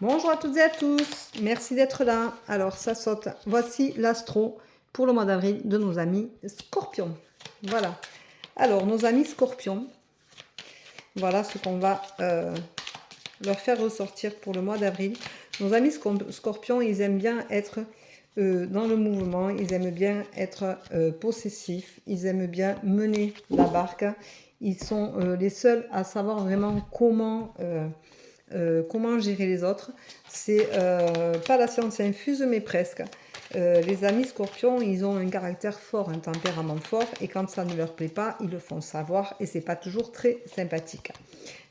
Bonjour à toutes et à tous, merci d'être là. Alors ça saute, voici l'astro pour le mois d'avril de nos amis Scorpions. Voilà, alors nos amis Scorpions, voilà ce qu'on va leur faire ressortir pour le mois d'avril. Nos amis Scorpions, ils aiment bien être dans le mouvement, ils aiment bien être possessifs, ils aiment bien mener la barque. Ils sont les seuls à savoir vraiment comment gérer les autres. C'est pas la science infuse, mais presque. Les amis scorpions, ils ont un caractère fort, un tempérament fort, et quand ça ne leur plaît pas, ils le font savoir, et c'est pas toujours très sympathique.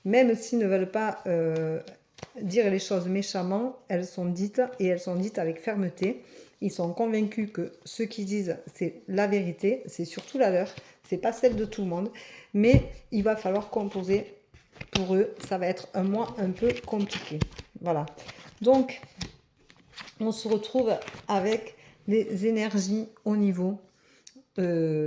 Même s'ils ne veulent pas dire les choses méchamment, elles sont dites, et elles sont dites avec fermeté. Ils sont convaincus que ce qu'ils disent, c'est la vérité, c'est surtout la leur, c'est pas celle de tout le monde, mais il va falloir composer. Pour eux, ça va être un mois un peu compliqué. Voilà. Donc, on se retrouve avec les énergies au niveau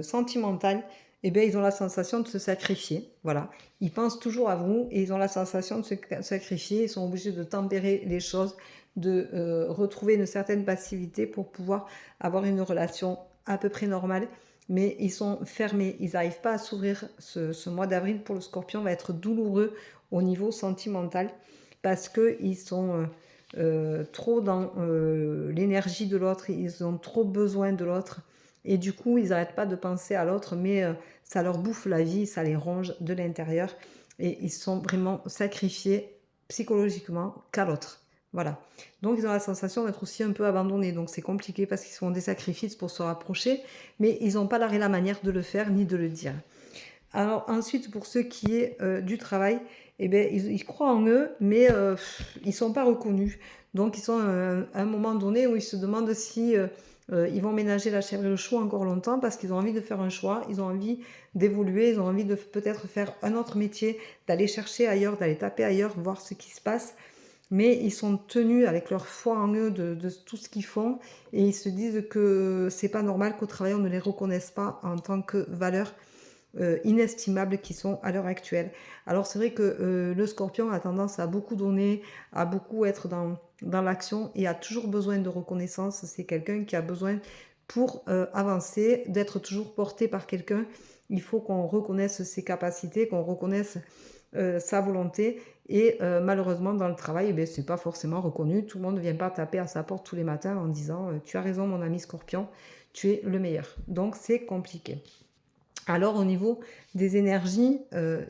sentimental. Eh bien, ils ont la sensation de se sacrifier. Voilà. Ils pensent toujours à vous et ils ont la sensation de se sacrifier. Ils sont obligés de tempérer les choses, de retrouver une certaine passivité pour pouvoir avoir une relation à peu près normale. Mais ils sont fermés, ils n'arrivent pas à s'ouvrir. Ce mois d'avril pour le scorpion va être douloureux au niveau sentimental parce qu'ils sont trop dans l'énergie de l'autre, ils ont trop besoin de l'autre. Et du coup, ils n'arrêtent pas de penser à l'autre, mais ça leur bouffe la vie, ça les ronge de l'intérieur. Et ils sont vraiment sacrifiés psychologiquement qu'à l'autre. Voilà. Donc, ils ont la sensation d'être aussi un peu abandonnés. Donc, c'est compliqué parce qu'ils font des sacrifices pour se rapprocher, mais ils n'ont pas la manière de le faire ni de le dire. Alors, ensuite, pour ce qui est du travail, eh bien, ils croient en eux, mais ils ne sont pas reconnus. Donc, ils sont à un moment donné où ils se demandent si ils vont ménager la chèvre et le chou encore longtemps parce qu'ils ont envie de faire un choix, ils ont envie d'évoluer, ils ont envie de peut-être faire un autre métier, d'aller chercher ailleurs, d'aller taper ailleurs, voir ce qui se passe. Mais ils sont tenus avec leur foi en eux de tout ce qu'ils font et ils se disent que c'est pas normal qu'au travail on ne les reconnaisse pas en tant que valeur inestimables qui sont à l'heure actuelle. Alors c'est vrai que le scorpion a tendance à beaucoup donner, à beaucoup être dans l'action et a toujours besoin de reconnaissance. C'est quelqu'un qui a besoin pour avancer, d'être toujours porté par quelqu'un. Il faut qu'on reconnaisse ses capacités, qu'on reconnaisse sa volonté et malheureusement dans le travail, eh c'est pas forcément reconnu. Tout le monde ne vient pas taper à sa porte tous les matins en disant tu as raison mon ami scorpion, tu es le meilleur. Donc c'est compliqué. Alors au niveau des énergies,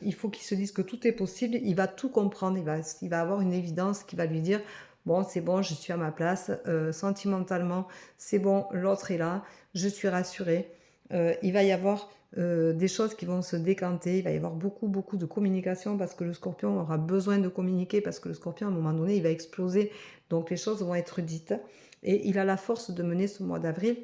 il faut qu'il se dise que tout est possible, il va tout comprendre, il va avoir une évidence qui va lui dire bon c'est bon, je suis à ma place, sentimentalement c'est bon, l'autre est là, je suis rassurée. Il va y avoir des choses qui vont se décanter, il va y avoir beaucoup de communication parce que le scorpion aura besoin de communiquer parce que le scorpion à un moment donné il va exploser, donc les choses vont être dites et il a la force de mener ce mois d'avril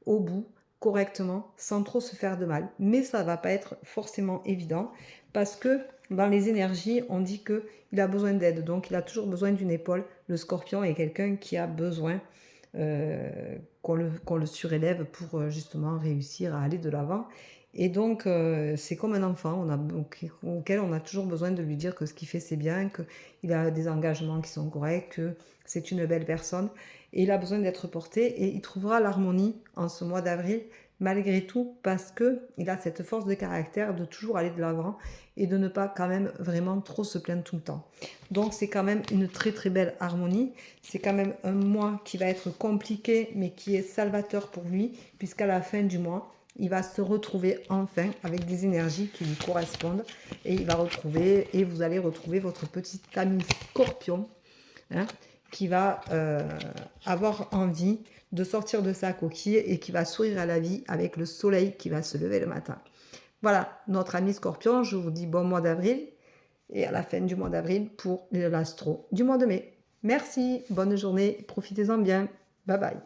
au bout correctement sans trop se faire de mal. Mais ça va pas être forcément évident parce que dans les énergies, on dit qu'il a besoin d'aide. Donc, il a toujours besoin d'une épaule. Le scorpion est quelqu'un qui a besoin qu'on le surélève pour justement réussir à aller de l'avant. Et donc, c'est comme un enfant auquel on a toujours besoin de lui dire que ce qu'il fait, c'est bien, qu'il a des engagements qui sont corrects, que c'est une belle personne. Et il a besoin d'être porté et il trouvera l'harmonie en ce mois d'avril malgré tout parce qu'il a cette force de caractère de toujours aller de l'avant et de ne pas quand même vraiment trop se plaindre tout le temps. Donc c'est quand même une très belle harmonie. C'est quand même un mois qui va être compliqué mais qui est salvateur pour lui puisqu'à la fin du mois, il va se retrouver enfin avec des énergies qui lui correspondent et il va retrouver et vous allez retrouver votre petit ami scorpion hein, qui va avoir envie de sortir de sa coquille et qui va sourire à la vie avec le soleil qui va se lever le matin. Voilà, notre ami Scorpion, je vous dis bon mois d'avril et à la fin du mois d'avril pour l'astro du mois de mai. Merci, bonne journée, profitez-en bien. Bye bye.